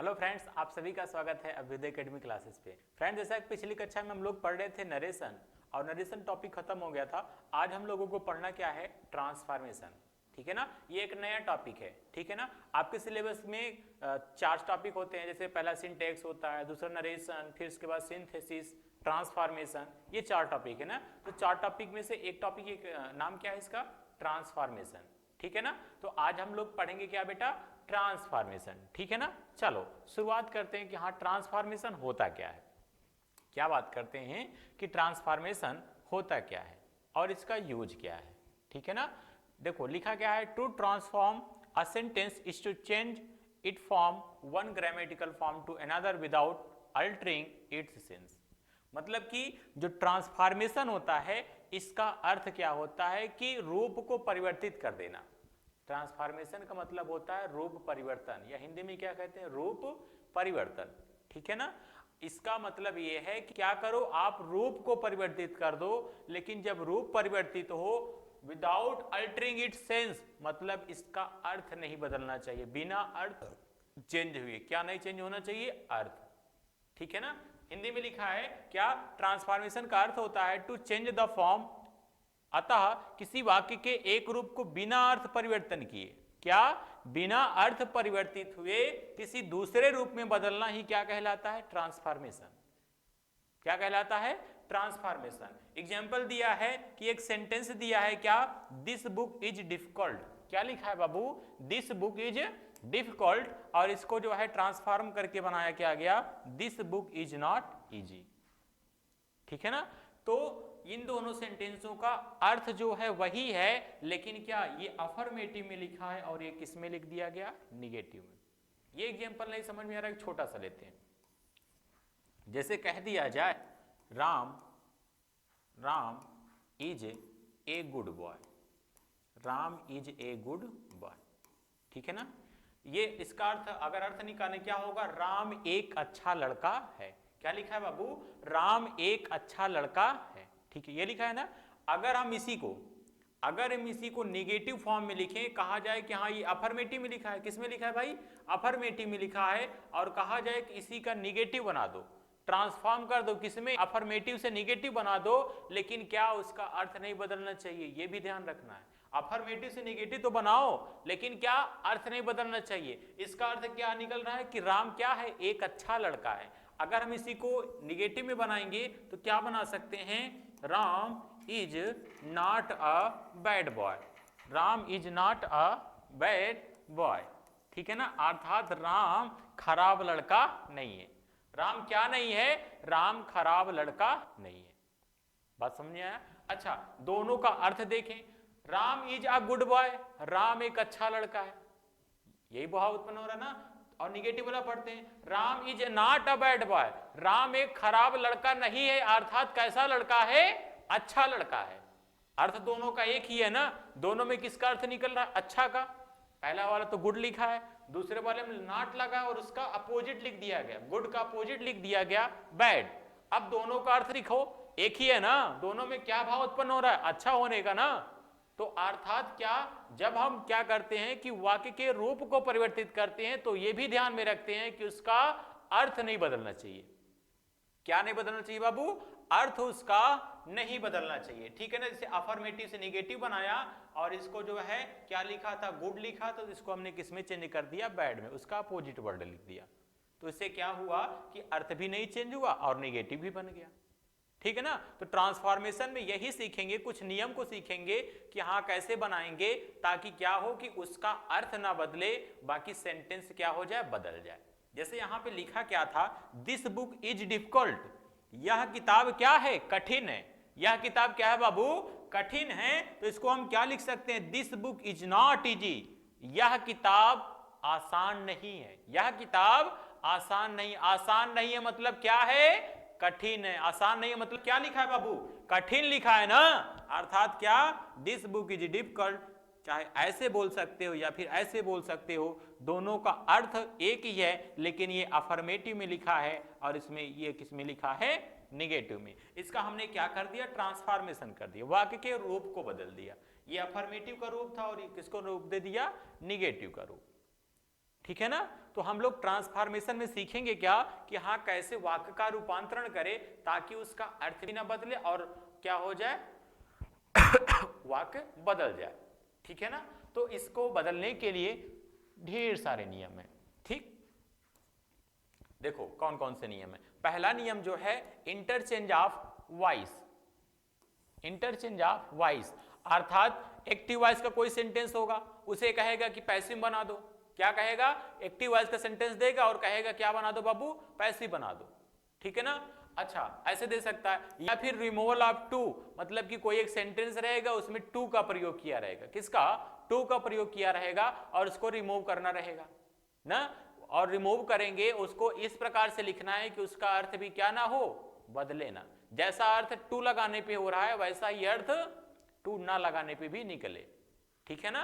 Hello friends, आप सभी का स्वागत है अभ्युदय एकेडमी क्लासेस पे। फ्रेंड्स, जैसा कि पिछली कक्षा में हम लोग पढ़ रहे थे नरेशन, और नरेशन टॉपिक खत्म हो गया था। आज हम लोगों को पढ़ना क्या है? ट्रांसफॉर्मेशन। ठीक है ना, ये एक नया टॉपिक है। ठीक है ना, आपके सिलेबस में 4 टॉपिक होते हैं। जैसे पहला सिंटेक्स होता है, दूसरा नरेशन, फिर उसके बाद सिंथेसिस, ट्रांसफॉर्मेशन, ये 4 टॉपिक है ना। तो 4 टॉपिक में से एक टॉपिक नाम क्या है इसका? ट्रांसफॉर्मेशन। ठीक है ना, तो आज हम लोग पढ़ेंगे क्या बेटा? ट्रांसफॉर्मेशन। ठीक है ना, चलो शुरुआत करते हैं कि हाँ ट्रांसफॉर्मेशन होता क्या है। क्या बात करते हैं कि ट्रांसफॉर्मेशन होता क्या है और इसका यूज क्या है। ठीक है ना, देखो लिखा क्या है, to transform a sentence is to change it from one grammatical form to another without altering its sense. मतलब कि जो ट्रांसफॉर्मेशन होता है इसका अर्थ क्या होता है कि रूप को परिवर्तित कर देना। ट्रांसफॉर्मेशन का मतलब होता है रूप परिवर्तन, या हिंदी में क्या कहते हैं? रूप परिवर्तन। ठीक है ना, इसका मतलब यह है कि क्या करो, आप रूप को परिवर्तित कर दो, लेकिन जब रूप परिवर्तित हो विदाउट अल्टरिंग इट सेंस, मतलब इसका अर्थ नहीं बदलना चाहिए। बिना अर्थ चेंज हुए क्या नहीं चेंज होना चाहिए? अर्थ। ठीक है ना, हिंदी में लिखा है क्या? ट्रांसफॉर्मेशन का अर्थ होता है टू चेंज द फॉर्म। अतः किसी वाक्य के एक रूप को बिना अर्थ परिवर्तन किए, क्या बिना अर्थ परिवर्तित हुए किसी दूसरे रूप में बदलना ही क्या कहलाता है? ट्रांसफॉर्मेशन। क्या कहलाता है? ट्रांसफॉर्मेशन। एग्जाम्पल दिया है कि एक सेंटेंस दिया है क्या? This book is difficult. क्या लिखा है बाबू? दिस बुक इज डिफिकल्ट, और इसको जो है ट्रांसफॉर्म करके बनाया क्या गया? This book is not easy. ठीक है ना, तो इन दोनों सेंटेंसों का अर्थ जो है वही है, लेकिन क्या ये अफर्मेटिव में लिखा है और ये किस में लिख दिया गया? निगेटिव में। ये एग्जांपल नहीं समझ में आ रहा है, एक छोटा सा लेते हैं। जैसे कह दिया जाए Ram is a good boy. Ram is a good boy. ठीक है ना, ये इसका अर्थ अगर अर्थ निकालें क्या होगा? राम एक अच्छा लड़का है। क्या लिखा है बाबू? राम एक अच्छा लड़का है। ठीक है, ये लिखा है ना। अगर हम इसी को निगेटिव फॉर्म में लिखें, कहा जाए कि हाँ ये अफर्मेटिव में लिखा है। किस में लिखा है भाई? अफर्मेटिव में लिखा है, और कहा जाए कि इसी का निगेटिव बना दो, ट्रांसफॉर्म कर दो, किसमें? अफर्मेटिव से निगेटिव बना दो, लेकिन क्या उसका अर्थ नहीं बदलना चाहिए? ये भी ध्यान रखना है। अफर्मेटिव से निगेटिव तो बनाओ, लेकिन क्या अर्थ नहीं बदलना चाहिए। इसका अर्थ क्या निकल रहा है कि राम क्या है? एक अच्छा लड़का है। अगर हम इसी को निगेटिव में बनाएंगे तो क्या बना सकते हैं? Ram is not a bad boy. Ram is not a bad boy. ठीक है ना, अर्थात राम खराब लड़का नहीं है। राम क्या नहीं है? राम खराब लड़का नहीं है। बात समझ में आया? अच्छा, दोनों का अर्थ देखें। Ram is a good boy, Ram एक अच्छा लड़का है, यही भाव उत्पन्न हो रहा है ना। और निगेटिव वाला पढ़ते हैं, Ram is not a bad boy, Ram एक खराब लड़का नहीं है, अर्थात कैसा लड़का है? अच्छा लड़का है। अर्थ दोनों का एक ही है ना। दोनों में किसका अर्थ निकल रहा है? अच्छा का। पहला वाला तो गुड लिखा है, दूसरे वाले में नॉट लगा और उसका अपोजिट लिख दिया गया, गुड का अपोजिट लिख दिया गया बैड। अब दोनों का अर्थ लिखो, एक ही है ना। दोनों में क्या भाव उत्पन्न हो रहा है? अच्छा होने का ना। तो अर्थात क्या, जब हम क्या करते हैं कि वाक्य के रूप को परिवर्तित करते हैं तो यह भी ध्यान में रखते हैं कि उसका अर्थ नहीं बदलना चाहिए। क्या नहीं बदलना चाहिए बाबू? अर्थ उसका नहीं बदलना चाहिए। ठीक है ना, जैसे अफर्मेटिव से निगेटिव बनाया और इसको जो है क्या लिखा था? गुड लिखा, तो इसको हमने किस में चेंज कर दिया? बैड में, उसका अपोजिट वर्ड लिख दिया। तो इससे क्या हुआ कि अर्थ भी नहीं चेंज हुआ और निगेटिव भी बन गया। ठीक है ना, तो ट्रांसफॉर्मेशन में यही सीखेंगे, कुछ नियम को सीखेंगे कि हाँ कैसे बनाएंगे ताकि क्या हो कि उसका अर्थ ना बदले, बाकी सेंटेंस क्या हो जाए? बदल जाए। जैसे यहां पे लिखा क्या था? This book is difficult. यह किताब क्या है? कठिन है। यह किताब क्या है बाबू? कठिन है। तो इसको हम क्या लिख सकते हैं? This book is not easy. यह किताब आसान नहीं है। यह किताब आसान नहीं। आसान नहीं है मतलब क्या है? कठिन है। आसान नहीं है मतलब क्या लिखा है बाबू? कठिन लिखा है ना। अर्थात क्या? This book is difficult. चाहे ऐसे बोल सकते हो या फिर ऐसे बोल सकते हो, दोनों का अर्थ एक ही है, लेकिन ये अफर्मेटिव में लिखा है और इसमें ये किस में लिखा है? निगेटिव में। इसका हमने क्या कर दिया? ट्रांसफॉर्मेशन कर दिया, वाक्य के रूप को बदल दिया। ये अफर्मेटिव का रूप था और ये किसको रूप दे दिया? निगेटिव का रूप। ठीक है ना, तो हम लोग ट्रांसफॉर्मेशन में सीखेंगे क्या कि हाँ कैसे वाक्य का रूपांतरण करें ताकि उसका अर्थ भी ना बदले और क्या हो जाए वाक्य बदल जाए। ठीक है ना, तो इसको बदलने के लिए ढेर सारे नियम है। ठीक, देखो कौन कौन से नियम है। पहला नियम जो है interchange of voice. Interchange of voice अर्थात एक्टिव वॉइस का कोई सेंटेंस होगा उसे कहेगा कि पैसिव बना दो। क्या कहेगा? एक्टिव वॉइस का सेंटेंस देगा और कहेगा क्या बना दो बाबू? पैसिव बना दो। ठीक है ना, अच्छा ऐसे दे सकता है। या फिर रिमूवल ऑफ टू, मतलब कि कोई एक सेंटेंस रहेगा उसमें टू का प्रयोग किया रहेगा। किसका? टू का प्रयोग किया रहेगा और उसको रिमूव करना रहेगा ना। और रिमूव करेंगे उसको इस प्रकार से लिखना है कि उसका अर्थ भी क्या ना हो, बदले ना। जैसा अर्थ टू लगाने पे हो रहा है वैसा ही अर्थ टू ना लगाने पे भी निकले। ठीक है ना,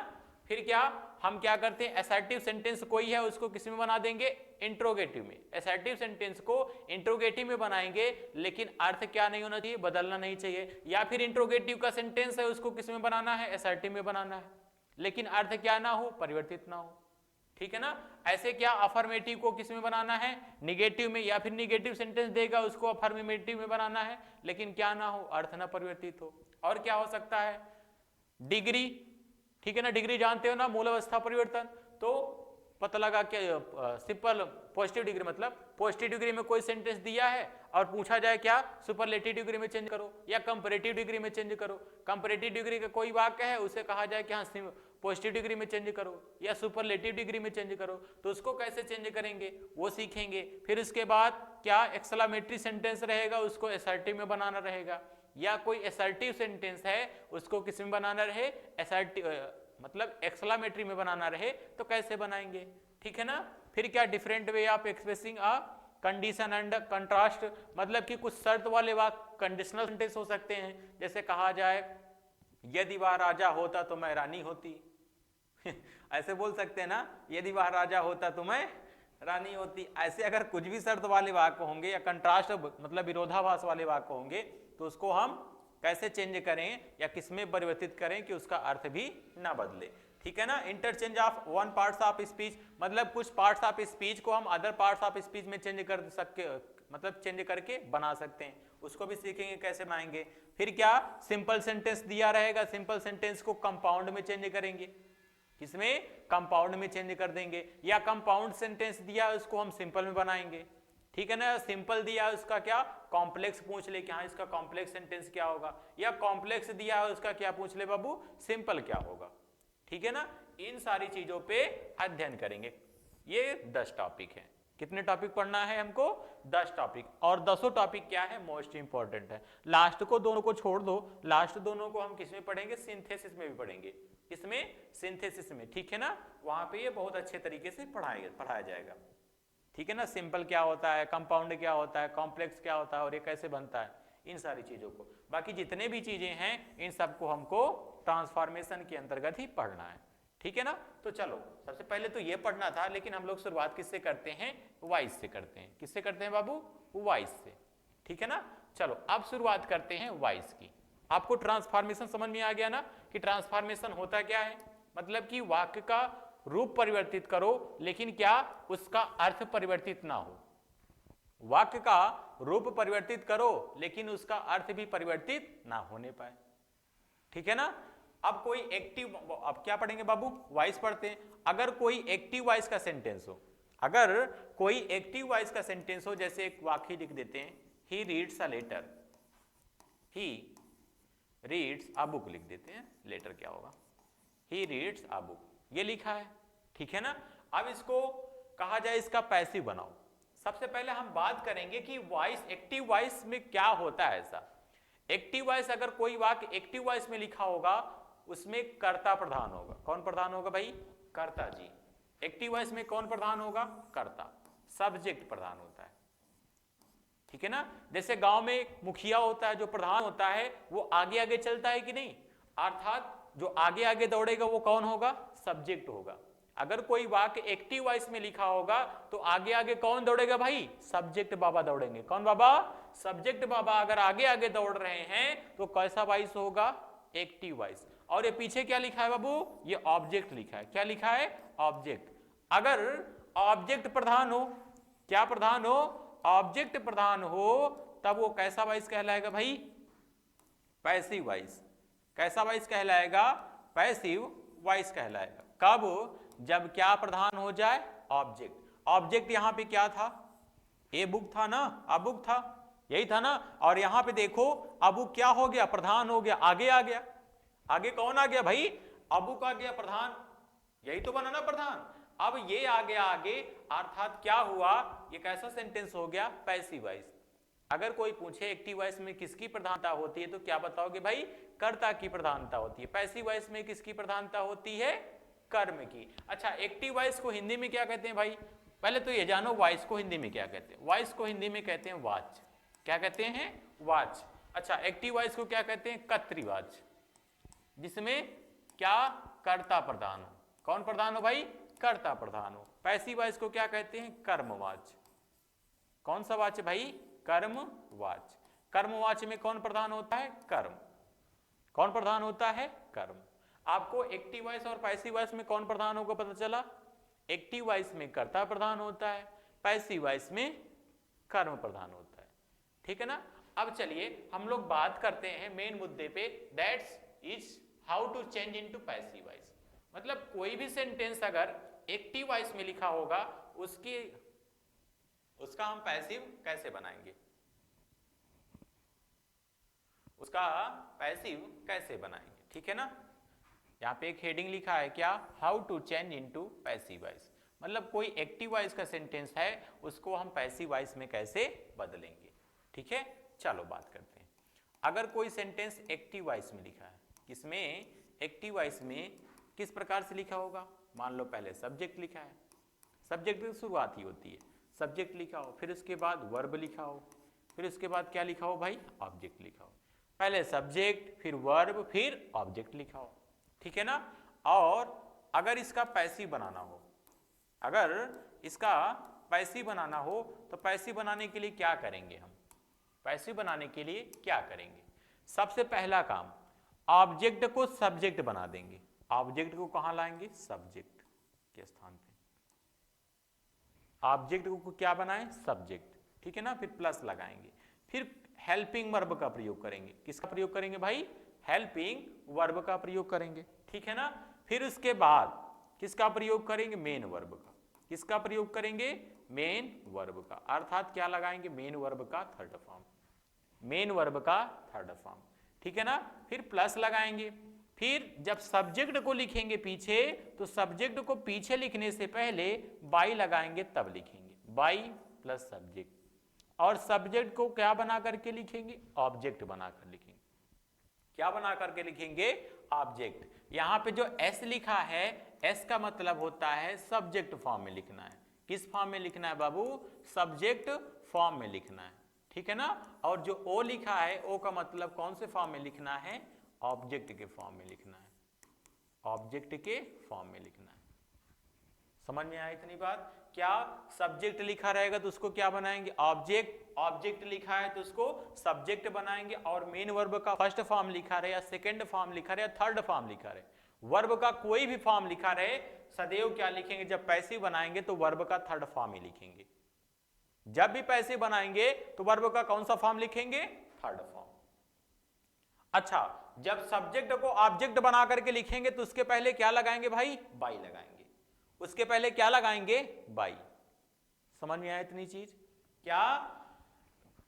फिर क्या हम क्या करते हैं, असर्टिव सेंटेंस कोई है उसको किस में बना देंगे? इंट्रोगेटिव में। असर्टिव सेंटेंस को इंट्रोगेटिव में बनाएंगे लेकिन अर्थ क्या नहीं होना चाहिए, बदलना नहीं चाहिए। या फिर इंट्रोगेटिव का सेंटेंस है उसको किस में बनाना है? असर्टिव में बनाना है, लेकिन अर्थ क्या ना हो, परिवर्तित ना हो। ठीक है ना, ऐसे क्या अफर्मेटिव को किस में बनाना है? निगेटिव में। या फिर निगेटिव सेंटेंस देगा उसको अफर्मेटिव में बनाना है लेकिन क्या ना हो, अर्थ ना परिवर्तित हो। और क्या हो सकता है? डिग्री। ठीक है ना, डिग्री जानते हो ना, मूल अवस्था परिवर्तन। तो पता लगा कि सिंपल पॉजिटिव डिग्री, मतलब पॉजिटिव डिग्री में कोई सेंटेंस दिया है और पूछा जाए क्या सुपरलेटिव डिग्री में चेंज करो या कंपैरेटिव डिग्री में चेंज करो। कंपैरेटिव डिग्री का कोई वाक्य है उसे कहा जाए कि हाँ पॉजिटिव डिग्री में चेंज करो या सुपरलेटिव डिग्री में चेंज करो। तो उसको कैसे चेंज करेंगे वो सीखेंगे। फिर उसके बाद क्या एक्सक्लेमेटरी सेंटेंस रहेगा उसको असर्टिव में बनाना रहेगा, या कोई असर्टिव सेंटेंस है उसको किस में बनाना रहे? असर्टिव मतलब एक्सक्लेमेटरी में बनाना रहे तो कैसे बनाएंगे? ठीक है ना, फिर क्या different way of expressing a condition and contrast, मतलब कि कुछ शर्त वाले वाक्य कंडीशनल सेंटेंस हो सकते हैं। जैसे कहा जाए यदि वह राजा होता तो मैं रानी होती ऐसे बोल सकते हैं ना, यदि वह राजा होता तो मैं रानी होती। ऐसे अगर कुछ भी शर्त वाले वाक्य होंगे या कंट्रास्ट मतलब विरोधाभास वाले वाक्य होंगे तो उसको हम कैसे चेंज करें या किसमें परिवर्तित करें कि उसका अर्थ भी ना बदले। ठीक है ना, interchange of one parts of speech, मतलब कुछ पार्ट्स ऑफ स्पीच को हम अदर पार्ट्स ऑफ स्पीच में चेंज कर सकते, मतलब चेंज करके बना सकते हैं, उसको भी सीखेंगे कैसे बनाएंगे। फिर क्या सिंपल सेंटेंस दिया रहेगा, सिंपल सेंटेंस को कंपाउंड में चेंज करेंगे। किसमें? कंपाउंड में चेंज कर देंगे। या कंपाउंड सेंटेंस दिया उसको हम सिंपल में बनाएंगे। ठीक है ना, सिंपल दिया उसका क्या कॉम्प्लेक्स पूछ ले कि हाँ इसका कॉम्प्लेक्स सेंटेंस क्या होगा, या कॉम्प्लेक्स दिया उसका क्या पूछ ले बाबू, सिंपल क्या होगा। ठीक है ना, इन सारी चीजों पे अध्ययन करेंगे। ये 10 टॉपिक है। कितने टॉपिक पढ़ना है हमको? 10 टॉपिक। और 10 टॉपिक क्या है? मोस्ट इंपॉर्टेंट है। लास्ट को दोनों को छोड़ दो, लास्ट दोनों को हम किसमें पढ़ेंगे? सिंथेसिस में भी पढ़ेंगे। किसमें? सिंथेसिस में। ठीक है ना, वहां पे ये बहुत अच्छे तरीके से पढ़ाया जाएगा। ठीक है ना, सिंपल क्या होता है, कंपाउंड क्या होता है, कॉम्प्लेक्स क्या होता है और ये कैसे बनता है, इन सारी चीजों को। बाकी जितने भी चीजें हैं इन सबको हमको ट्रांसफॉर्मेशन के अंतर्गत ही पढ़ना है। ठीक है ना, तो चलो सबसे पहले तो ये पढ़ना था, लेकिन हम लोग शुरुआत किससे करते हैं? वॉइस से करते हैं। किससे करते हैं बाबू? वॉइस से। ठीक है ना, चलो अब शुरुआत करते हैं वॉइस की। आपको ट्रांसफॉर्मेशन समझ में आ गया ना कि ट्रांसफॉर्मेशन होता क्या है? मतलब कि वाक्य का रूप परिवर्तित करो लेकिन क्या उसका अर्थ परिवर्तित ना हो। वाक्य का रूप परिवर्तित करो लेकिन उसका अर्थ भी परिवर्तित ना होने पाए। ठीक है ना, अब कोई एक्टिव, अब क्या पढ़ेंगे बाबू? वॉइस पढ़ते हैं। अगर कोई एक्टिव वॉइस का सेंटेंस हो, अगर कोई एक्टिव वॉइस का सेंटेंस हो, जैसे एक वाक्य लिख देते हैं, he reads a letter, he reads a book लिख देते हैं। लेटर क्या होगा? ही रीड्स अ बुक, ये लिखा है। ठीक है ना, अब इसको कहा जाए इसका पैसिव बनाओ। सबसे पहले हम बात करेंगे कि वॉइस, एक्टिव वॉइस में क्या होता है। ऐसा एक्टिव वॉइस, अगर कोई वाक्य एक्टिव वॉइस में लिखा होगा उसमें कर्ता प्रधान होगा। कौन प्रधान होगा भाई? कर्ता जी। एक्टिव वॉइस में कौन प्रधान होगा? कर्ता। सब्जेक्ट प्रधान होता है। ठीक है ना, जैसे गांव में एक मुखिया होता है, जो प्रधान होता है वो आगे आगे चलता है कि नहीं, अर्थात जो आगे आगे दौड़ेगा वो कौन होगा? सब्जेक्ट होगा। अगर कोई वाक्य एक्टिव वॉइस में लिखा होगा तो आगे आगे कौन दौड़ेगा भाई? सब्जेक्ट बाबा दौड़ेंगे। कौन बाबा? सब्जेक्ट बाबा अगर आगे आगे दौड़ रहे हैं तो कैसा वॉइस होगा? Active voice. और ये पीछे क्या लिखा है बाबू? ये ऑब्जेक्ट लिखा है। क्या लिखा है? ऑब्जेक्ट। अगर ऑब्जेक्ट प्रधान हो, क्या प्रधान हो, ऑब्जेक्ट प्रधान हो, तब वो कैसा वॉइस कहलाएगा भाई, पैसिव वॉइस। कैसा वॉइस कहलाएगा, पैसिव वॉइस कहलाएगा। कब, जब क्या प्रधान हो जाए, ऑब्जेक्ट। ऑब्जेक्ट यहां पे क्या था, ए बुक था ना, अब बुक था, यही था ना। और यहां पे देखो अब क्या हो गया, प्रधान हो गया, आगे आ गया। आगे कौन आ गया भाई, अबू का गया प्रधान, यही तो बना ना प्रधान। अब ये आ गया आगे, अर्थात क्या हुआ, ये कैसा सेंटेंस हो गया, पैसिव वॉइस। अगर कोई पूछे एक्टिव वॉइस में किसकी प्रधानता होती है, तो क्या बताओगे भाई, कर्ता की प्रधानता होती है। पैसिव वॉइस में किसकी प्रधानता होती है, कर्म की। अच्छा, एक्टिव वॉइस को हिंदी में क्या कहते हैं भाई, पहले तो ये जानो वॉइस को हिंदी में क्या कहते हैं। वॉइस को हिंदी में कहते हैं वाच। क्या कहते हैं, वाच। अच्छा, एक्टिव वॉइस को क्या कहते हैं, कर्तृवाच, जिसमें क्या, कर्ता प्रधान हो। कौन प्रधान हो भाई, कर्ता प्रधान हो। पैसिव वॉइस को क्या कहते हैं, कर्मवाच। कौन सा वाच भाई, कर्मवाच। कर्मवाच में कौन प्रधान होता है, कर्म। कौन प्रधान होता है, कर्म। आपको एक्टिव वॉइस और पैसिव वॉइस में कौन प्रधान होगा पता चला, एक्टिव वॉइस में कर्ता प्रधान होता है, पैसिव वॉइस में कर्म प्रधान होता है। ठीक है ना। अब चलिए हम लोग बात करते हैं मेन मुद्दे पे, that's is how to change into passive voice. मतलब कोई भी सेंटेंस अगर एक्टिव वॉइस में लिखा होगा उसका हम पैसिव कैसे बनाएंगे, उसका पैसिव कैसे बनाएंगे। ठीक है ना। यहाँ पे एक हेडिंग लिखा है क्या, how to change into passive voice. मतलब कोई एक्टिव वॉइस का सेंटेंस है उसको हम पैसिव वॉइस में कैसे बदलेंगे। ठीक है, चलो बात करते हैं। अगर कोई सेंटेंस एक्टिव वॉइस में लिखा है, किसमें, एक्टिव वॉइस में किस प्रकार से लिखा होगा, मान लो पहले सब्जेक्ट लिखा है, सब्जेक्ट की शुरुआत ही होती है, सब्जेक्ट लिखा हो, फिर उसके बाद वर्ब लिखा हो, फिर उसके बाद क्या लिखा हो भाई, ऑब्जेक्ट लिखा हो। पहले सब्जेक्ट, फिर वर्ब, फिर ऑब्जेक्ट लिखा हो। ठीक है ना। और अगर इसका पैसिव बनाना हो, अगर इसका पैसिव बनाना हो, तो पैसिव बनाने के लिए क्या करेंगे हम, पैसिव बनाने के लिए क्या करेंगे, सबसे पहला काम, ऑब्जेक्ट को सब्जेक्ट बना देंगे। ऑब्जेक्ट को कहां लाएंगे, सब्जेक्ट के स्थान पे। ऑब्जेक्ट को क्या बनाएं, सब्जेक्ट। ठीक है ना। फिर प्लस लगाएंगे, फिर हेल्पिंग वर्ब का प्रयोग करेंगे। किसका प्रयोग करेंगे भाई, हेल्पिंग वर्ब का प्रयोग करेंगे। ठीक है ना। फिर उसके बाद किसका प्रयोग करेंगे, मेन वर्ब का। किसका प्रयोग करेंगे, मेन वर्ब का। अर्थात क्या लगाएंगे, मेन वर्ब का थर्ड फॉर्म, मेन वर्ब का थर्ड फॉर्म। ठीक है ना। फिर प्लस लगाएंगे। फिर जब सब्जेक्ट को लिखेंगे पीछे, तो सब्जेक्ट को पीछे लिखने से पहले बाई लगाएंगे, तब लिखेंगे बाई प्लस सब्जेक्ट। और सब्जेक्ट को क्या बना करके लिखेंगे, ऑब्जेक्ट बनाकर लिखेंगे। क्या बना करके लिखेंगे, ऑब्जेक्ट। यहां पे जो एस लिखा है, एस का मतलब होता है सब्जेक्ट फॉर्म में लिखना है। किस फॉर्म में लिखना है बाबू, सब्जेक्ट फॉर्म में लिखना है। ठीक है ना। और जो ओ लिखा है, ओ का मतलब कौन से फॉर्म में लिखना है, ऑब्जेक्ट के फॉर्म में लिखना है, ऑब्जेक्ट के फॉर्म में लिखना है। समझ में आया इतनी बात। क्या सब्जेक्ट लिखा रहेगा तो उसको क्या बनाएंगे, ऑब्जेक्ट। ऑब्जेक्ट लिखा है तो उसको सब्जेक्ट बनाएंगे। और मेन वर्ब का फर्स्ट फॉर्म लिखा रहे या सेकंड फॉर्म लिखा रहे या थर्ड फॉर्म लिखा रहे, वर्ब का कोई भी फॉर्म लिखा रहे, सदैव क्या लिखेंगे, जब पैसिव बनाएंगे तो वर्ब का थर्ड फॉर्म ही लिखेंगे। जब भी पैसिव बनाएंगे तो वर्ब का कौन सा फॉर्म लिखेंगे, थर्ड फॉर्म। अच्छा, जब सब्जेक्ट को ऑब्जेक्ट बना करके लिखेंगे तो उसके पहले क्या लगाएंगे भाई, बाई लगाएंगे। उसके पहले क्या लगाएंगे, बाई। समझ में आया इतनी चीज क्या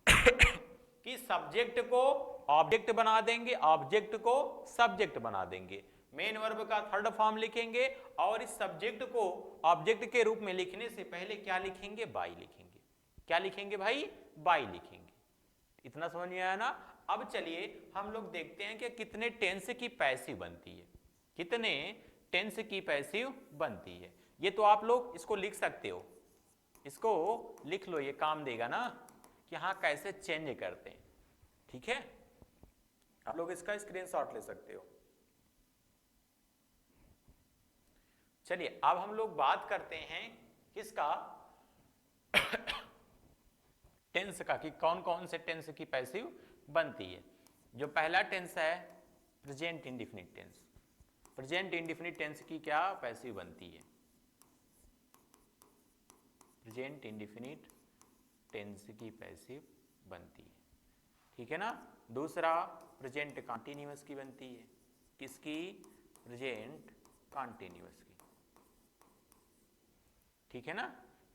कि सब्जेक्ट को ऑब्जेक्ट बना देंगे, ऑब्जेक्ट को सब्जेक्ट बना देंगे, मेन वर्ब का थर्ड फॉर्म लिखेंगे। और इस सब्जेक्ट को ऑब्जेक्ट के रूप में लिखने से पहले क्या लिखेंगे, बाई लिखेंगे। क्या लिखेंगे भाई, बाई लिखेंगे। इतना समझ में आया ना। अब चलिए हम लोग देखते हैं कि कितने टेंस की पैसिव बनती है, कितने टेंस की पैसिव बनती है। ये तो आप लोग इसको लिख सकते हो, इसको लिख लो, ये काम देगा ना कि हाँ कैसे चेंज करते हैं। ठीक है, आप लोग इसका स्क्रीनशॉट ले सकते हो। चलिए अब हम लोग बात करते हैं किसका, टेंस का, कि कौन कौन से टेंस की पैसिव बनती है। जो पहला टेंस है present indefinite tense. Present indefinite tense की क्या पैसिव बनती है, प्रेजेंट इंडेफिनिट टेंस की पैसिव बनती है, ठीक है ना। दूसरा प्रेजेंट कंटीन्यूअस की बनती है, किसकी, प्रेजेंट कंटीन्यूअस की, ठीक है ना,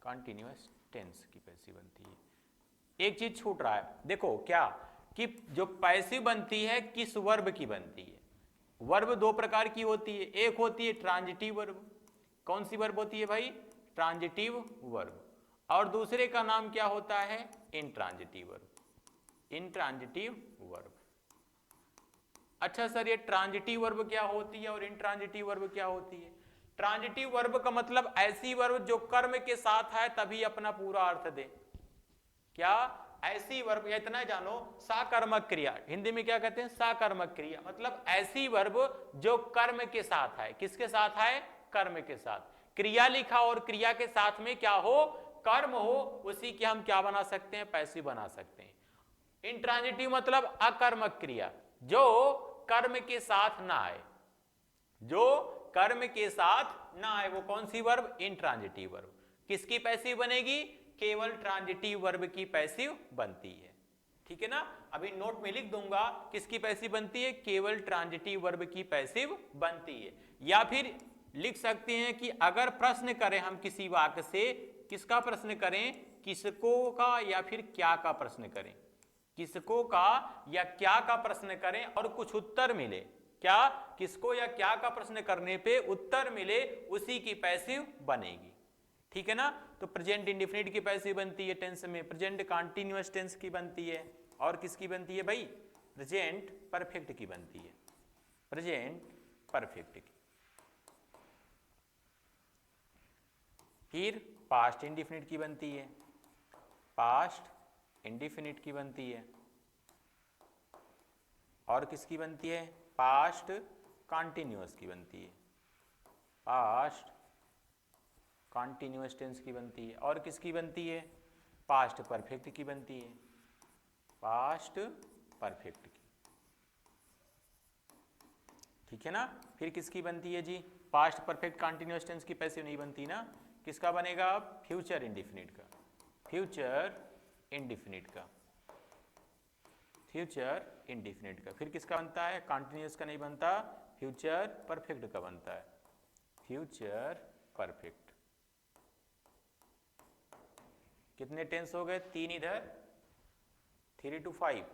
कंटीन्यूअस टेंस की पैसिव बनती है। एक चीज छूट रहा है, देखो क्या, कि जो पैसिव बनती है किस वर्ब की बनती है। वर्ब दो प्रकार की होती है, एक होती है ट्रांजिटिव वर्ब, कौन सी वर्ब होती है भाई, ट्रांजिटिव वर्ब, और दूसरे का नाम क्या होता है, इंट्रांजिटिव वर्ब, इंट्रांजिटिव वर्ब। अच्छा सर ये ट्रांजिटिव वर्ब क्या होती है और इंट्रांजिटिव वर्ब क्या होती है। ट्रांजिटिव वर्ब का मतलब ऐसी वर्ब जो कर्म के साथ है तभी अपना पूरा अर्थ दे, क्या, ऐसी वर्ब, या इतना जानो साकर्मक क्रिया, हिंदी में क्या कहते हैं, साकर्मक क्रिया, मतलब ऐसी वर्ब जो कर्म के साथ है, किसके साथ है, कर्म के साथ, क्रिया लिखा और क्रिया के साथ में क्या हो, कर्म हो, उसी की हम क्या बना सकते हैं, पैसिव बना सकते हैं। इंट्रांजिटिव मतलब अकर्मक क्रिया, जो कर्म के साथ ना आए, जो कर्म के साथ ना आए, वो कौन सी वर्ब, इंट्रांजिटिव वर्ब। किसकी पैसिव बनेगी, केवल ट्रांजिटिव वर्ब की पैसिव बनती है, ठीक है ना। अभी नोट में लिख दूंगा किसकी पैसिव बनती है, केवल ट्रांजिटिव वर्ब की पैसिव बनती है। या फिर लिख सकते हैं कि अगर प्रश्न करें हम किसी वाक्य से, किसका प्रश्न करें, किसको का या फिर क्या का प्रश्न करें, किसको का या क्या का प्रश्न करें और कुछ उत्तर मिले, क्या, किसको या क्या का प्रश्न करने पे उत्तर मिले, उसी की पैसिव बनेगी, ठीक है ना। तो प्रेजेंट इंडेफिनिट की पैसिव बनती है टेंस में, प्रेजेंट कंटीन्यूअस टेंस की बनती है, और किसकी बनती है भाई, प्रेजेंट परफेक्ट की बनती है, प्रेजेंट परफेक्ट की। फिर पास्ट इंडेफिनिट की बनती है, पास्ट इंडेफिनिट की बनती है, और किसकी बनती है, पास्ट कंटीन्यूअस की बनती है, पास्ट कंटीन्यूअस टेंस की बनती है, और किसकी बनती है, पास्ट परफेक्ट की बनती है, पास्ट परफेक्ट की, ठीक है ना। फिर किसकी बनती है जी, पास्ट परफेक्ट कंटीन्यूअस टेंस की पैसिव नहीं बनती ना, किसका बनेगा, फ्यूचर इंडेफिनिट का, फ्यूचर इंडेफिनिट का, फ्यूचर इंडेफिनिट का। फिर किसका बनता है, कंटीन्यूअस का नहीं बनता, फ्यूचर परफेक्ट का बनता है, फ्यूचर परफेक्ट। कितने टेंस हो गए, तीन इधर, 3 to 5,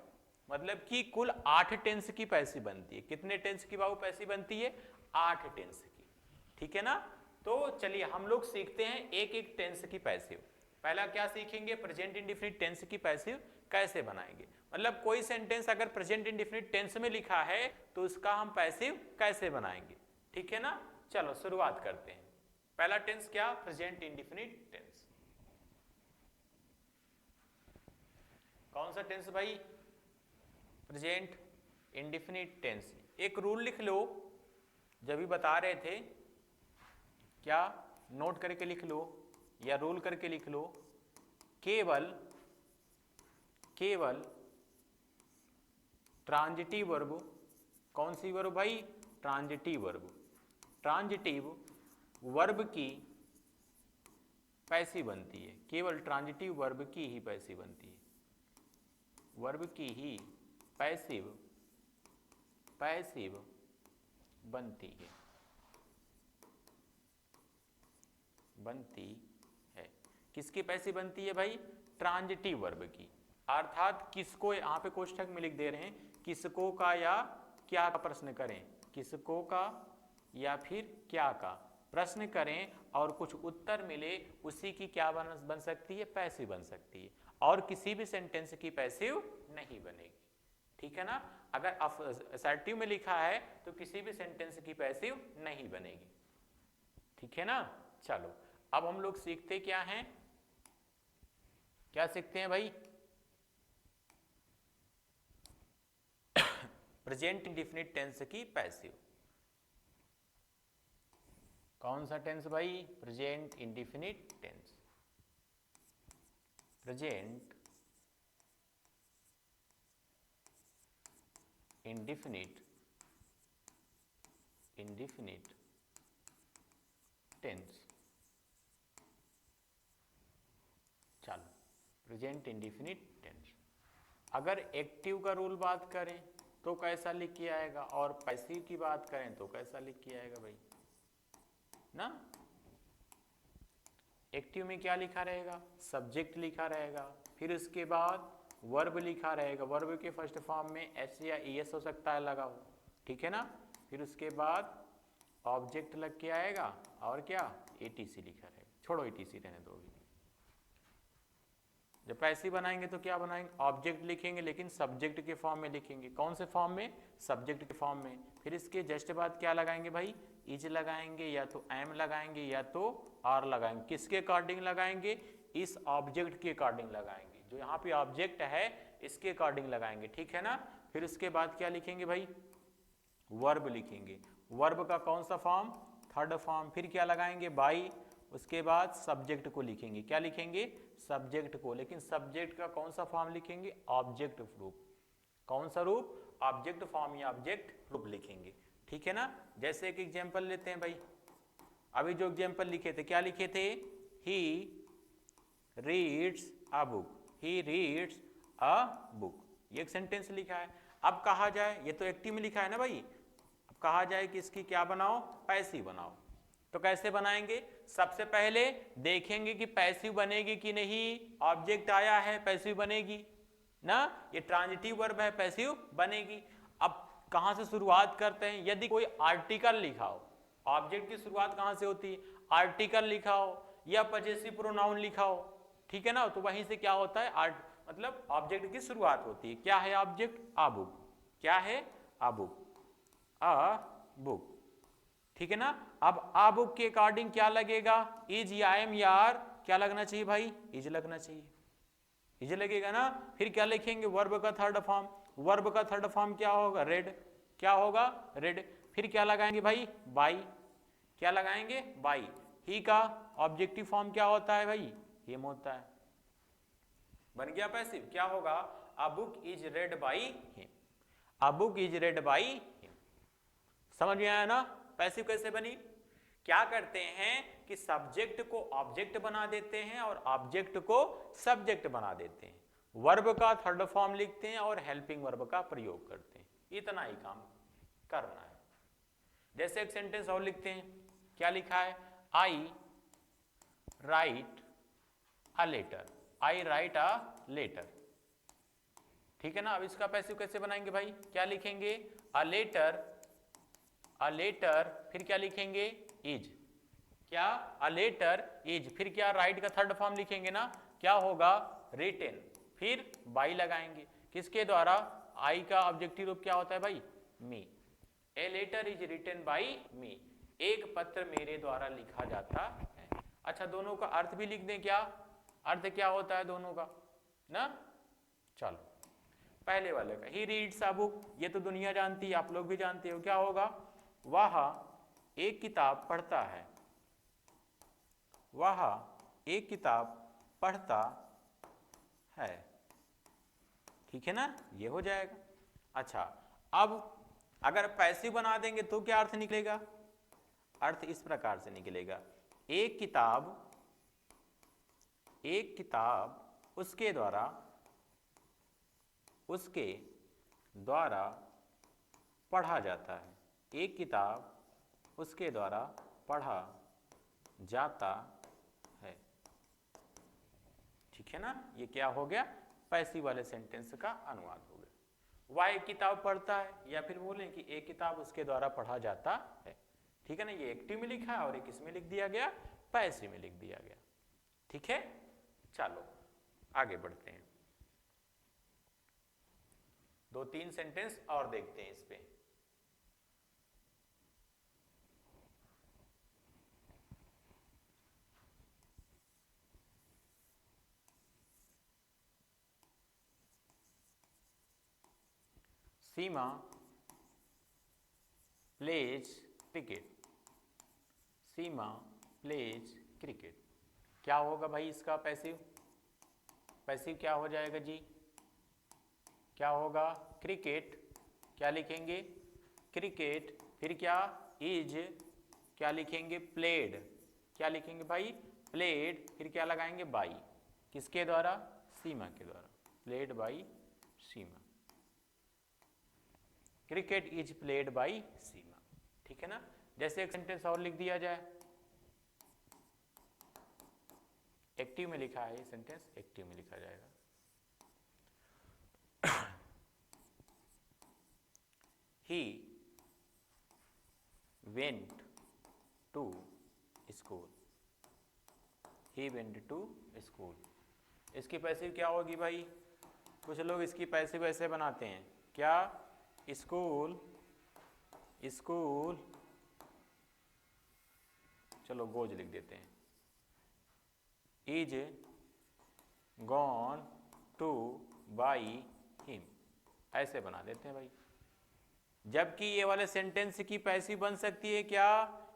मतलब कि कुल 8 टेंस की पैसिव बनती है। कितने टेंस की बाबू पैसिव बनती है, 8 टेंस की, ठीक है ना। तो चलिए हम लोग सीखते हैं एक एक टेंस की पैसिव। पहला क्या सीखेंगे, प्रेजेंट इंडेफिनिट टेंस की पैसिव कैसे बनाएंगे, मतलब कोई सेंटेंस अगर प्रेजेंट इंडेफिनिट टेंस में लिखा है तो उसका हम पैसिव कैसे बनाएंगे, ठीक है ना। चलो शुरुआत करते हैं। पहला टेंस क्या, प्रेजेंट इंडेफिनिट टेंस। कौन सा टेंस भाई, प्रेजेंट इंडेफिनिट टेंस। एक रूल लिख लो, जब भी बता रहे थे, क्या, नोट करके लिख लो या रूल करके लिख लो, केवल केवल ट्रांजिटिव वर्ब, कौन सी वर्ब भाई, ट्रांजिटिव वर्ब, ट्रांजिटिव वर्ब की पैसिव बनती है, केवल ट्रांजिटिव वर्ब की ही पैसिव बनती है, वर्ब की ही पैसिव पैसिव बनती है, बनती है। किसकी पैसिव बनती है भाई, ट्रांजिटिव वर्ब की, अर्थात किसको, यहां पे कोष्ठक में लिख दे रहे हैं, किसको का या क्या का प्रश्न करें, किसको का या फिर क्या का प्रश्न करें और कुछ उत्तर मिले, उसी की क्या बन सकती है, पैसिव बन सकती है, और किसी भी सेंटेंस की पैसिव नहीं बनेगी, ठीक है ना। अगर असर्टिव में लिखा है तो किसी भी सेंटेंस की पैसिव नहीं बनेगी, ठीक है ना। चलो अब हम लोग सीखते क्या हैं, क्या सीखते हैं भाई, प्रेजेंट इंडेफिनिट टेंस की पैसिव। कौन सा टेंस भाई, present indefinite tense, present indefinite tense. Present indefinite tense. अगर एक्टिव का रूल बात करें तो कैसा लिख के आएगा, और पैसिव की बात करें तो कैसा लिख के आएगा भाई ना। एक्टिव में क्या लिखा रहेगा, सब्जेक्ट लिखा रहेगा, फिर उसके बाद वर्ब लिखा रहेगा, वर्ब के फर्स्ट फॉर्म में एस या ईएस हो सकता है लगा हो, ठीक है ना। फिर उसके बाद ऑब्जेक्ट लग के आएगा और क्या एटीसी लिखा रहेगा, छोड़ो एटीसी रहने दो अभी। जब पैसिव बनाएंगे तो क्या बनाएंगे, ऑब्जेक्ट लिखेंगे लेकिन सब्जेक्ट के फॉर्म में लिखेंगे। कौन से फॉर्म में, सब्जेक्ट के फॉर्म में। फिर इसके जस्ट बाद क्या लगाएंगे भाई, इज लगाएंगे, या तो एम लगाएंगे, या तो आर लगाएंगे। किसके अकॉर्डिंग लगाएंगे, इस ऑब्जेक्ट के अकॉर्डिंग लगाएंगे, जो यहाँ पे ऑब्जेक्ट है इसके अकॉर्डिंग लगाएंगे, ठीक है ना। फिर उसके बाद क्या लिखेंगे भाई, वर्ब लिखेंगे। वर्ब का कौन सा फॉर्म, थर्ड फॉर्म। फिर क्या लगाएंगे, बाई। उसके बाद सब्जेक्ट को लिखेंगे, क्या लिखेंगे, सब्जेक्ट को, लेकिन सब्जेक्ट का कौन सा फॉर्म लिखेंगे, ऑब्जेक्ट रूप। कौन सा रूप, ऑब्जेक्ट फॉर्म या ऑब्जेक्ट रूप लिखेंगे, ठीक है ना। जैसे एक एग्जांपल लेते हैं भाई, अभी जो एग्जांपल लिखे थे क्या लिखे थे, ही reads a book, he reads a book, ये एक सेंटेंस लिखा है। अब कहा जाए, ये तो एक्टिव में लिखा है ना भाई, अब कहा जाए कि इसकी क्या बनाओ, पैसिव बनाओ। तो कैसे बनाएंगे, सबसे पहले देखेंगे कि पैसिव बनेगी कि नहीं, ऑब्जेक्ट आया है पैसिव बनेगी ना, ये ट्रांजिटिव वर्ब है पैसिव बनेगी। अब कहां से शुरुआत करते हैं, यदि कोई आर्टिकल लिखा हो, ऑब्जेक्ट की शुरुआत कहां से होती है, आर्टिकल लिखा हो या पजेसिव प्रोनाउन लिखा हो, ठीक है ना, तो वहीं से क्या होता है, मतलब ऑब्जेक्ट की शुरुआत होती है। क्या है ऑब्जेक्ट, आ बुक, क्या है, आ बुक, आ बुक, ठीक है ना। अब आ बुक के अकॉर्डिंग क्या लगेगा, इज या एम या आर, क्या लगना चाहिए भाई, इज लगना चाहिए, इज लगेगा ना। फिर क्या लिखेंगे, वर्ब का थर्ड फॉर्म, वर्ब का थर्ड फॉर्म क्या होगा, रेड, क्या होगा, रेड। फिर क्या लगाएंगे भाई, बाई, क्या लगाएंगे, बाई। ही का ऑब्जेक्टिव फॉर्म क्या होता है भाई, हिम होता है, बन गया पैसिव, क्या होगा, a book is red by him, a book is red by him. समझ में आया ना, पैसिव कैसे बनी। क्या करते हैं कि सब्जेक्ट को ऑब्जेक्ट बना देते हैं और ऑब्जेक्ट को सब्जेक्ट बना देते हैं, वर्ब का थर्ड फॉर्म लिखते हैं और हेल्पिंग वर्ब का प्रयोग करते हैं, इतना ही काम करना है। जैसे एक सेंटेंस और लिखते हैं, क्या लिखा है, I write a letter, I write a letter, ठीक है ना। अब इसका पैसिव कैसे बनाएंगे भाई, क्या लिखेंगे, अ लेटर, अ लेटर, फिर क्या लिखेंगे, इज, क्या, अ लेटर इज, फिर क्या, राइट का थर्ड फॉर्म लिखेंगे ना, क्या होगा, रिटेन, फिर बाई लगाएंगे, किसके द्वारा, आई का ऑब्जेक्टिव रूप क्या होता है भाई, me, a letter is written by me, एक पत्र मेरे द्वारा लिखा जाता है। अच्छा, दोनों का अर्थ भी लिख दें क्या, अर्थ क्या होता है दोनों का ना। चलो पहले वाले का, ही रीड्स अ बुक, ये तो दुनिया जानती है, आप लोग भी जानते हो, क्या होगा, वह एक किताब पढ़ता है, वह एक किताब पढ़ता है, ठीक है ना, ये हो जाएगा। अच्छा, अब अगर पैसिव बना देंगे तो क्या अर्थ निकलेगा, अर्थ इस प्रकार से निकलेगा, एक किताब, एक किताब उसके द्वारा, उसके द्वारा पढ़ा जाता है, एक किताब उसके द्वारा पढ़ा जाता है, ठीक है ना। ये क्या हो गया, पैसिव वाले सेंटेंस का अनुवाद हो गया। वह एक किताब पढ़ता है, या फिर बोलें कि एक किताब उसके द्वारा पढ़ा जाता है, ठीक है ना। ये एक्टिव में लिखा है और एक इसमें लिख दिया गया, पैसिव में लिख दिया गया, ठीक है। चलो आगे बढ़ते हैं, दो तीन सेंटेंस और देखते हैं इस पे। सीमा प्लेज क्रिकेट, सीमा प्लेज क्रिकेट, क्या होगा भाई इसका पैसिव, पैसिव क्या हो जाएगा जी, क्या होगा, क्रिकेट, क्या लिखेंगे, क्रिकेट, फिर क्या, इज, क्या लिखेंगे, प्लेड, क्या लिखेंगे भाई, प्लेड, फिर क्या लगाएंगे, बाई, किसके द्वारा, सीमा के द्वारा, played by Seema, cricket is played by Seema, ठीक है ना। जैसे एक सेंटेंस और लिख दिया जाए, एक्टिव में लिखा है ये सेंटेंस, एक्टिव में लिखा जाएगा। He went to school, he went to school। इसकी पैसिव क्या होगी भाई, कुछ लोग इसकी पैसिव ऐसे बनाते हैं, क्या, स्कूल, स्कूल, चलो गोज लिख देते हैं, is gone two by him, ऐसे बना देते हैं भाई। जबकि ये वाले सेंटेंस की पैसिव बन सकती है क्या,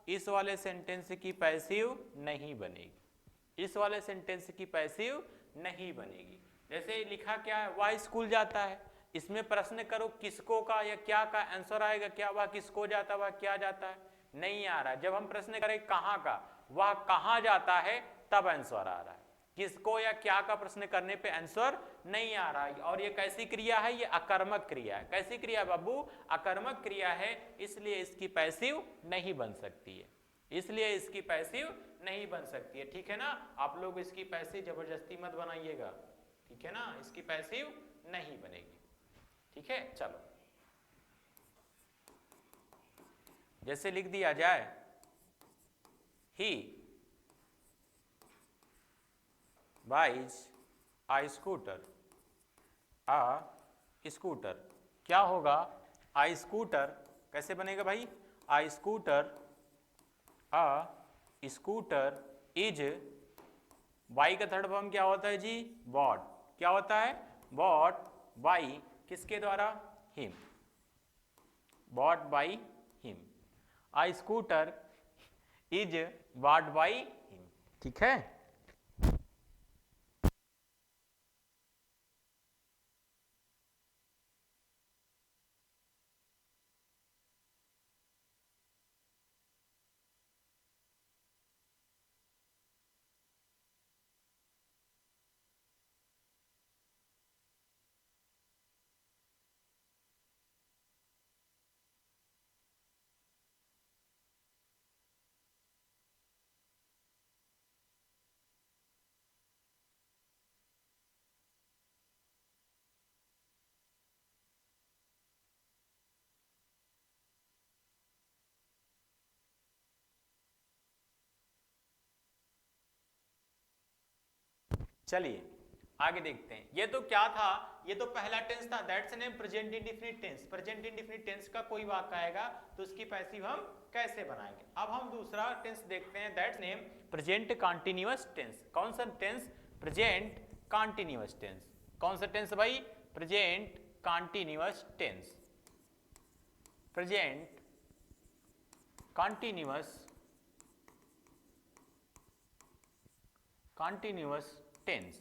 इस वाले सेंटेंस की पैसिव नहीं बनेगी, इस वाले सेंटेंस की पैसिव नहीं बनेगी। जैसे लिखा क्या है, वह स्कूल जाता है, इसमें प्रश्न करो किसको का या क्या का आंसर आएगा, क्या वह किसको जाता है, वह क्या जाता है, नहीं आ रहा है। जब हम प्रश्न करें कहाँ का, वह कहाँ जाता है, तब आंसर आ रहा है। किसको या क्या का प्रश्न करने पे आंसर नहीं आ रहा है। और ये कैसी क्रिया है, ये अकर्मक क्रिया है। कैसी क्रिया बाबू, अकर्मक क्रिया है, इसलिए इसकी पैसिव नहीं बन सकती है, इसलिए इसकी पैसिव नहीं बन सकती है, ठीक है ना। आप लोग इसकी पैसिव जबरदस्ती मत बनाइएगा, ठीक है ना, इसकी पैसिव नहीं बनेगी, ठीक है। चलो जैसे लिख दिया जाए, he buys a scooter, a scooter, क्या होगा, आ स्कूटर कैसे बनेगा भाई, a scooter, a scooter is, by का थर्ड फॉर्म क्या होता है जी, बॉट, क्या होता है, बॉट बाई, किसके द्वारा, him, bought by him, a scooter is bought by him, ठीक है। चलिए आगे देखते हैं। ये तो क्या था, ये तो पहला टेंस था, that's name present indefinite tense. Present indefinite tense का कोई वाक्य आएगा तो उसकी पैसिव हम कैसे बनाएंगे। अब हम दूसरा टेंस देखते हैं, that's name present continuous tense. कौन सा टेंस, प्रेजेंट कंटीन्यूअस टेंस। कौन सा टेंस भाई, present continuous tense, present continuous tense.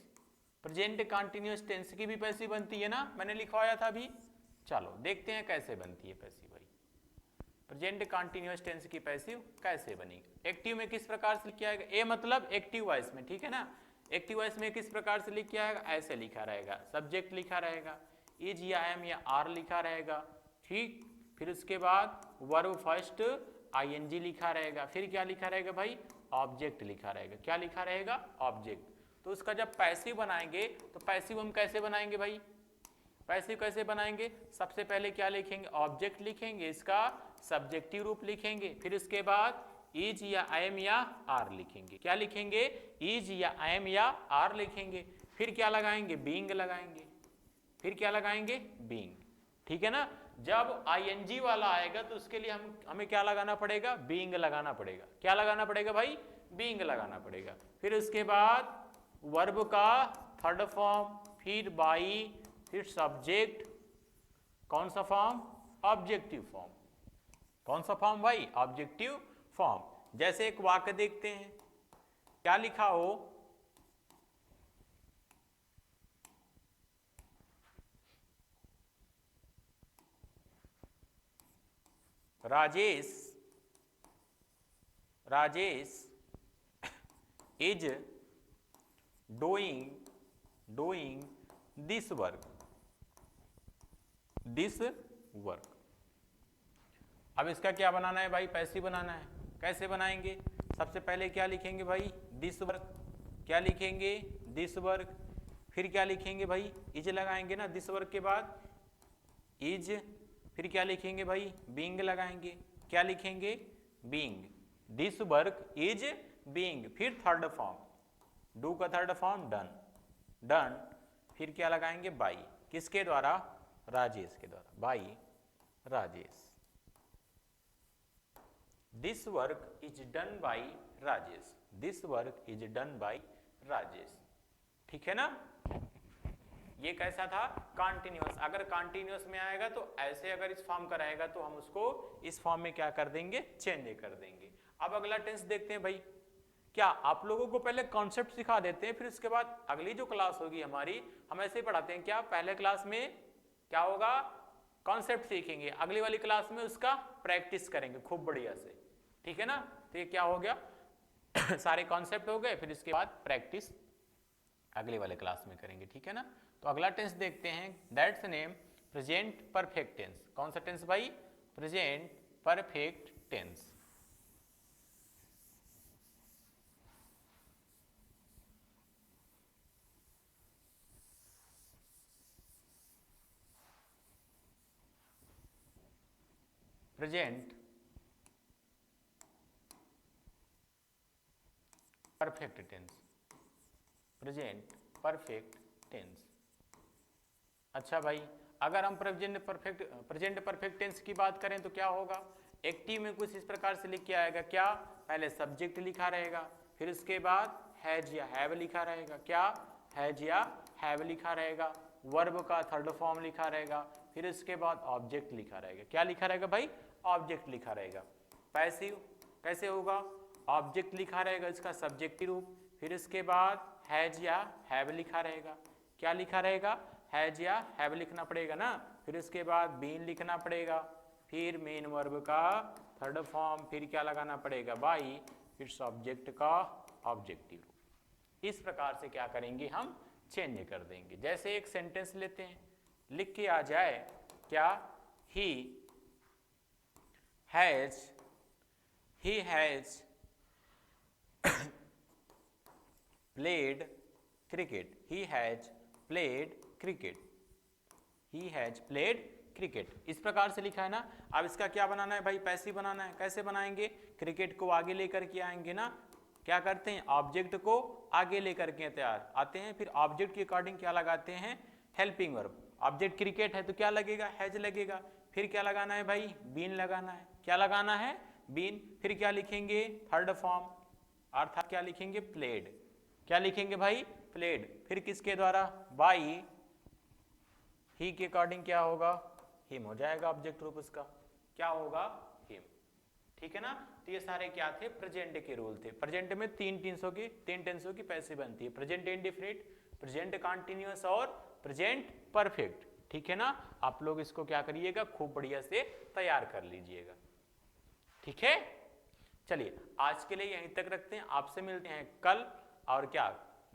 Present continuous tense की भी पैसिव बनती है ना, मैंने लिखवाया था अभी। चलो देखते हैं कैसे बनती है पैसिव भाई। प्रेजेंट कंटीन्यूअस टेंस की पैसिव कैसे बनेगी। एक्टिव में किस प्रकार से लिखा जाएगा, ए मतलब एक्टिव वॉइस में, ठीक है ना। एक्टिव वॉइस में किस प्रकार से लिखा जाएगा, ऐसे लिखा रहेगा, सब्जेक्ट लिखा रहेगा, इज या एम या आर लिखा रहेगा, ठीक। फिर उसके बाद वर्ब फर्स्ट आईएनजी लिखा रहेगा, फिर क्या लिखा रहेगा भाई, ऑब्जेक्ट लिखा रहेगा। क्या लिखा रहेगा, ऑब्जेक्ट। तो उसका जब पैसिव बनाएंगे तो पैसिव हम कैसे बनाएंगे भाई, पैसिव कैसे बनाएंगे, सबसे पहले क्या लिखेंगे, ऑब्जेक्ट लिखेंगे, इसका सब्जेक्टिव रूप लिखेंगे, फिर उसके बाद इज या एम या आर लिखेंगे। क्या लिखेंगे, इज या एम या आर लिखेंगे, फिर क्या लगाएंगे, बीइंग लगाएंगे, फिर क्या लगाएंगे, बीइंग, ठीक है ना। जब आईएनजी वाला आएगा तो उसके लिए हमें क्या लगाना पड़ेगा, बीइंग लगाना पड़ेगा। क्या लगाना पड़ेगा भाई, बीइंग लगाना पड़ेगा। फिर उसके बाद वर्ब का थर्ड फॉर्म, फिर बाई, फिर सब्जेक्ट, कौन सा फॉर्म, ऑब्जेक्टिव फॉर्म। कौन सा फॉर्म भाई, ऑब्जेक्टिव फॉर्म। जैसे एक वाक्य देखते हैं, क्या लिखा हो, Rajesh is doing doing this work, this work. अब इसका क्या बनाना है भाई, पैसिव बनाना है। कैसे बनाएंगे, सबसे पहले क्या लिखेंगे भाई, दिस वर्क। क्या लिखेंगे, दिस वर्क। फिर क्या लिखेंगे भाई, इज लगाएंगे ना दिस वर्क के बाद, इज। फिर क्या लिखेंगे भाई, बीइंग लगाएंगे। क्या लिखेंगे, being. This work is being. फिर थर्ड फॉर्म, डू का थर्ड फॉर्म डन, डन। फिर क्या लगाएंगे, बाई। किसके द्वारा, राजेश के द्वारा, by Rajesh. This work is done by Rajesh, this work is done by Rajesh. ठीक है ना। ये कैसा था, कॉन्टिन्यूअस। अगर कॉन्टिन्यूअस में आएगा तो ऐसे, अगर इस फॉर्म का रहेगा तो हम उसको इस फॉर्म में क्या कर देंगे, चेंज कर देंगे। अब अगला टेंस देखते हैं भाई। क्या आप लोगों को पहले कॉन्सेप्ट सिखा देते हैं, फिर उसके बाद अगली जो क्लास होगी हमारी, हम ऐसे ही पढ़ाते हैं। क्या पहले क्लास में क्या होगा, कॉन्सेप्ट सीखेंगे, अगली वाली क्लास में उसका प्रैक्टिस करेंगे खूब बढ़िया से। ठीक है ना। तो ये क्या हो गया सारे कॉन्सेप्ट हो गए, फिर इसके बाद प्रैक्टिस अगले वाले क्लास में करेंगे। ठीक है ना। तो अगला टेंस देखते हैं, that's name present perfect tense. कौन सा टेंस भाई, present perfect tense. Present perfect tense, present perfect tense. अच्छा भाई, अगर हम प्रेजेंट परफेक्ट टेंस की बात करें तो क्या होगा, एक्टिव में कुछ इस प्रकार से लिख के आएगा। क्या, पहले सब्जेक्ट लिखा रहेगा, फिर उसके बाद हैज या हैव लिखा रहेगा। क्या, हैज या हैव लिखा रहेगा। वर्ब का थर्ड फॉर्म लिखा रहेगा, फिर उसके बाद ऑब्जेक्ट लिखा रहेगा। क्या लिखा रहेगा भाई, ऑब्जेक्ट लिखा रहेगा। पैसिव कैसे होगा, ऑब्जेक्ट लिखा रहेगा, इसका सब्जेक्टिव रूप, फिर इसके बाद हैज या हैव लिखा रहेगा। क्या लिखा रहेगा, हैज या हैव लिखना पड़ेगा ना, फिर उसके बाद बीन लिखना पड़ेगा, फिर मेन वर्ब का थर्ड फॉर्म, फिर क्या लगाना पड़ेगा, बाई, फिर सब्जेक्ट का ऑब्जेक्टिव रूप। इस प्रकार से क्या करेंगे, हम चेंज कर देंगे। जैसे एक सेंटेंस लेते हैं, लिख के आ जाए क्या, he has played cricket, he has played cricket, he has played cricket। इस प्रकार से लिखा है ना। अब इसका क्या बनाना है भाई, पैसिव बनाना है। कैसे बनाएंगे, क्रिकेट को आगे लेकर के आएंगे ना। क्या करते हैं, ऑब्जेक्ट को आगे लेकर के तैयार आते हैं, फिर ऑब्जेक्ट के अकॉर्डिंग क्या लगाते हैं, हेल्पिंग वर्ब। ऑब्जेक्ट क्रिकेट है तो क्या लगेगा, हैज लगेगा। फिर क्या लगाना है भाई, बीन लगाना है। क्या लगाना है, बीन। फिर क्या लिखेंगे, थर्ड फॉर्म, अर्थात क्या लिखेंगे, प्लेड। क्या लिखेंगे भाई, प्लेड। फिर किसके द्वारा, बाई, ही के अकॉर्डिंग क्या होगा, हिम हो जाएगा ऑब्जेक्ट रूप उसका। क्या होगा, हिम। ठीक है ना। तो ये सारे क्या थे, प्रेजेंट के रूल थे। प्रेजेंट में तीन टेंसों की पैसिव बनती है, प्रेजेंट इंडेफिनिट, प्रेजेंट कंटीन्यूअस और प्रेजेंट परफेक्ट। ठीक है ना। आप लोग इसको क्या करिएगा, खूब बढ़िया से तैयार कर लीजिएगा। ठीक है। चलिए आज के लिए यहीं तक रखते हैं, आपसे मिलते हैं कल। और क्या,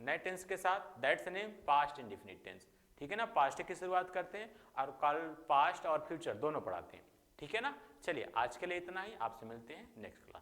नए टेंस के साथ, that's name past indefinite tense. ठीक है ना। पास्ट की शुरुआत करते हैं और कल पास्ट और फ्यूचर दोनों पढ़ाते हैं। ठीक है ना। चलिए आज के लिए इतना ही, आपसे मिलते हैं नेक्स्ट क्लास।